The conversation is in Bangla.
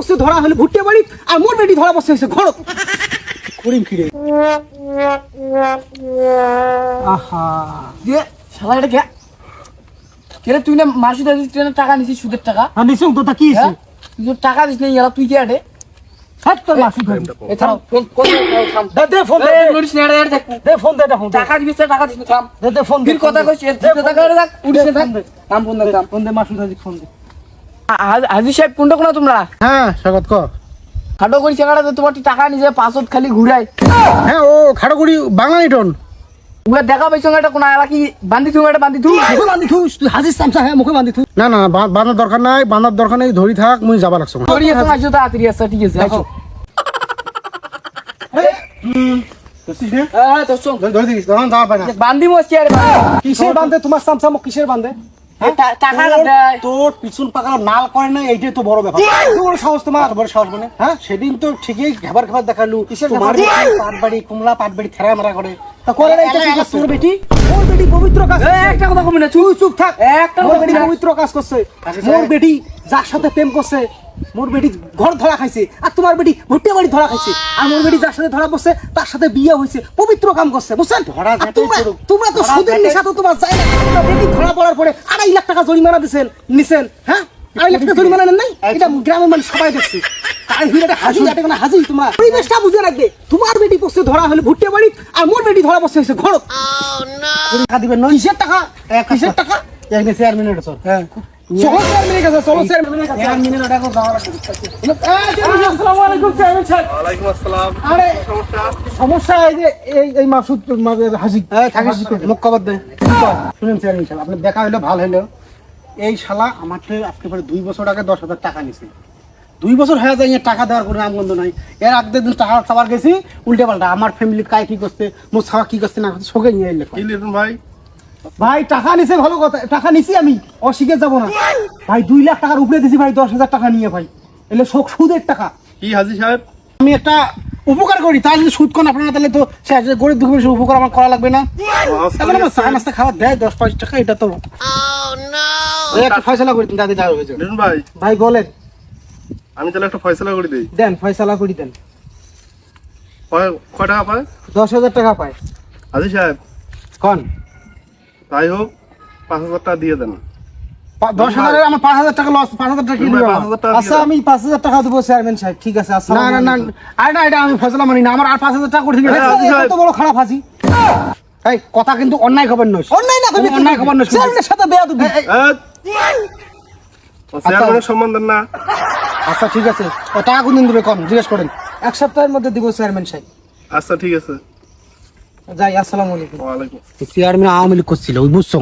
পড়ছে ধরা হলে ভুট্টে বাড়ি, আর মোর বেটি ধরা পড়ছে হয়েছে ঘর করিম ফিরে। আহা দিয়ে শালা এটা কে কেরে তুই না মাসি দাদি তুই না টাকা নিছিস সুদের টাকা নিছুন তো তা কি হইছে? তুই তো টাকা দিস না ইয়ালা তুই কে আটে হাত তোর মাসি ধরি। এ থাম ফোন থাম দে ফোন দে, লড়িস না এর দেখ দে ফোন দে, এটা ফোন দে, টাকা দিস না টাকা দিস না থাম দে ফোন দে, ফির কথা কইছিস এর টাকা রে রাখ উড়িস না থাম থাম ফোন দে থাম ফোন দে মাসুদ হাজি ফোন দে। হাজি সাহেব কোনটা কোনা তোমরা হ্যাঁ স্বাগত ক। খাটো করি চাকাটা তোমার টাকা নিজে পাঁচত খালি ঘুরাই হ্যাঁ ও খাড়াগুড়ি বাংলা নিটন উয়া দেখা পাইছো এটা কোনা এলা কি বান্ধি তুমি এটা বান্ধি তুই মুখে বান্ধি থুস, তুই হাজির চামচা হ্যাঁ মুখে বান্ধি থুস। না না বাঁধার দরকার নাই, বাঁধার দরকার নেই, ধরি থাক মুই যাবা লাগছো। ধরিয়ে তো আইছো তাড়াতাড়ি আসছে ঠিক আছে আইছো হ্যাঁ তো শোন ধরে দিস তখন যাওয়া পায় না। বান্ধি মস্তি আরে কিসের বান্ধে তোমার চামচা মুখ কিসের বান্ধে? টাকা দেয় তোর পিছন পাকানো নাল করে না, এইটাই তো বড় ব্যাপার। এত বড় সাহস তোমার, বড় সাহস মানে হ্যাঁ সেদিন তো ঠিকই ঘাবার ঘাবার দেখালু তোমার পাটবাড়ি কুমলা পাটবাড়ি থেরা মারা করে তা করে না। এটা ঠিক আছে তোর বেটি, ওর বেটি পবিত্র কাজ করছে। একটা কথা কমই না তুই চুপ থাক, একটা মোর বেটি পবিত্র কাজ করছে। মোর বেটি যার সাথে প্রেম করছে, মোর বেটি ঘর ধরা খাইছে, আর তোমার বেটি ভুট্টে বাড়ি ধরা খাইছে। আর মোর বেটি যার সাথে ধরা পড়ছে তার সাথে বিয়ে হয়েছে, পবিত্র কাম করছে বুঝছেন। আর তোমরা তো সুদের নেশা তো তোমার যায় না। তোমরা বেটি ধরা পড়ার পরে 2.5 লাখ টাকা জরিমানা নিছেন হ্যাঁ 2.5 লাখ টাকা জরিমানা নেন নাই? এটা গ্রামের মানুষ সবাই দেখছে। তার হিরাটা হাজি এটা কেন হাজি? তোমার পরিবেশটা বুঝে রাখবে। তোমার বেটি পড়ছে ধরা হলে ভুট্টে বাড়ি, আর মোর বেটি ধরা পড়ছে হয়েছে ঘর। টাকা দিবেন না? কিসের টাকা? কিসের টাকা? চেয়ারম্যানের কাছে। হ্যাঁ চলো চেয়ারম্যানের কাছে, চলো চেয়ারম্যানের কাছে। চেয়ারম্যানের টাকা দাও লাগবে। আসসালামু আলাইকুম চেয়ারম্যান সাহেব। ওয়ালাইকুম আসসালাম। আরে সমস্যা এই যে এই মাসুদ হাজি থাকিস মুখ কবর দে। শুনেন চেয়ারম্যান সাহেব, আপনি দেখা হইলো ভালো হইলো। এই শালা আমাকে আজকে পরে 2 বছর আগে 10,000 টাকা নিছে। 2 বছর হয়ে যায় টাকা দেওয়ার কোনো নামগন্ধ নাই। এর আগের দিন টাকা চাবার গেছি উল্টে পাল্টা আমার ফ্যামিলি কায় কি করছে, মোর ছাওয়া কি করছে না করছে সঙ্গে নিয়ে এলে। কি লিটন ভাই? ভাই টাকা নিছে ভালো কথা, টাকা নিছি আমি অস্বীকার যাবো না ভাই। 2 লাখ টাকার উপরে দিছি ভাই, 10,000 টাকা নিয়ে ভাই। এলে সুদের টাকা। কি হাজি সাহেব? আমি একটা উপকার করি, তাই যদি সুদ কোন আপনারা তাহলে তো গরিব দুঃখী মানুষের উপকার আমার করা লাগবে না? এখন আমার চা নাস্তা খাওয়া দেয় 10-5 টাকা, এটা তো একটা ফয়সালা করে দিন দাদি দাঁড় হয়েছে। লিটন ভাই, ভাই বলেন। আমি তাহলে একটা ফয়সালা করে দিই। দেন ফয়সালা করে দেন। কয় টাকা পায়? 10,000 টাকা পায়। হাজি সাহেব কন তাই হোক 5,000 টাকা দিয়ে দেন। 10,000 আমার 5,000 টাকা লস। 5,000 টাকা কি ভাই, দিবেন? 5,000 টাকা আচ্ছা দিয়ে আমি 5,000 টাকা দেবো চেয়ারম্যান সাহেব, ঠিক আছে। না না না আরে না, এটা আমি ফয়সালা মানি না। আমার আর 5,000 টাকা করে দিবেন। এত বড় খারাপ হাজি। এই কথা কিন্তু অন্যায় খবর নয়। অন্যায় না, তুমি অন্যায় খবর নয়। চেয়ারম্যানের সাথে বেয়া তুমি। চেয়ারম্যানের সম্মান দেন না। আচ্ছা ঠিক আছে, টাকা কোন দিন দিবে কম জিজ্ঞেস করেন। 1 সপ্তাহের মধ্যে দিব চেয়ারম্যান সাহেব। আচ্ছা ঠিক আছে। যাই, আসসালামু আলাইকুম। ওয়ালাইকুম। চেয়ারম্যান আওয়ামী লীগ করছিল ওই বুঝছো।